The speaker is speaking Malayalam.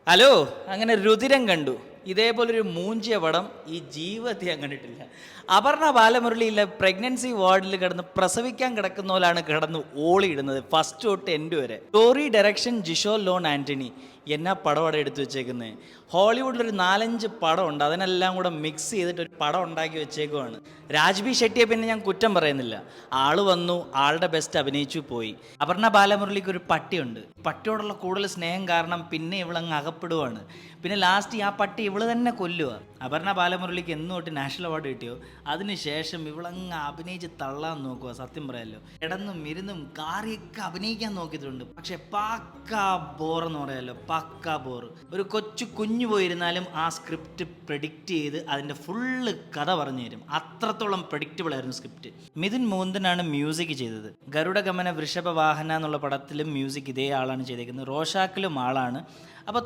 ഹലോ, അങ്ങനെ രുതിരം കണ്ടു. ഇതേപോലൊരു മൂഞ്ചിയ പടം ഈ ജീവിതത്തിൽ ഞാൻ കണ്ടിട്ടില്ല. അപർണ ബാലമുരളിയിലെ പ്രഗ്നൻസി വാർഡിൽ കിടന്ന് പ്രസവിക്കാൻ കിടക്കുന്ന പോലാണ് കിടന്ന് ഓളിയിടുന്നത് ഫസ്റ്റ് തൊട്ട് എൻഡ് വരെ. Story direction Jisho loan Antony. എന്നാ പടം അവിടെ എടുത്തു വെച്ചേക്കുന്നത്. ഹോളിവുഡിലൊരു 4-5 പടമുണ്ട്, അതിനെല്ലാം കൂടെ മിക്സ് ചെയ്തിട്ട് ഒരു പടം ഉണ്ടാക്കി വെച്ചേക്കുവാണ്. രാജ്ബി ഷെട്ടിയെ പിന്നെ ഞാൻ കുറ്റം പറയുന്നില്ല. ആള് വന്നു, ആളുടെ ബെസ്റ്റ് അഭിനയിച്ചു പോയി. അപർണ ബാലമുരളിക്ക് ഒരു പട്ടിയുണ്ട്. പട്ടിയോടുള്ള കൂടുതൽ സ്നേഹം കാരണം പിന്നെ ഇവളങ്ങ് അകപ്പെടുവാണ്. പിന്നെ ലാസ്റ്റ് ആ പട്ടി ഇവള് തന്നെ കൊല്ലുക. അപർണ ബാലമുരളിക്ക് എന്ന് തൊട്ട് നാഷണൽ അവാർഡ് കിട്ടിയോ അതിനുശേഷം ഇവളങ്ങ് അഭിനയിച്ച് തള്ളാൻ നോക്കുക. സത്യം പറയാമല്ലോ, കിടന്നും ഇരുന്നും കാറിയൊക്കെ അഭിനയിക്കാൻ നോക്കിയിട്ടുണ്ട്. പക്ഷെ പക്കാ ബോറെന്ന് പറയാമല്ലോ, പക്കാ ബോർ. ഒരു കുഞ്ഞു പോയിരുന്നാലും ആ സ്ക്രിപ്റ്റ് പ്രെഡിക്റ്റ് ചെയ്ത് അതിൻ്റെ ഫുള്ള് കഥ പറഞ്ഞു തരും. അത്രത്തോളം പ്രെഡിക്റ്റബിൾ ആയിരുന്നു സ്ക്രിപ്റ്റ്. മിഥുൻ മോഹൻദനാണ് മ്യൂസിക് ചെയ്തത്. ഗരുഡഗമന വൃഷഭവാഹന എന്നുള്ള പടത്തിലും മ്യൂസിക് ഇതേ ആളാണ് ചെയ്തേക്കുന്നത്. റോഷാക്കിലും ആളാണ്. അപ്പോൾ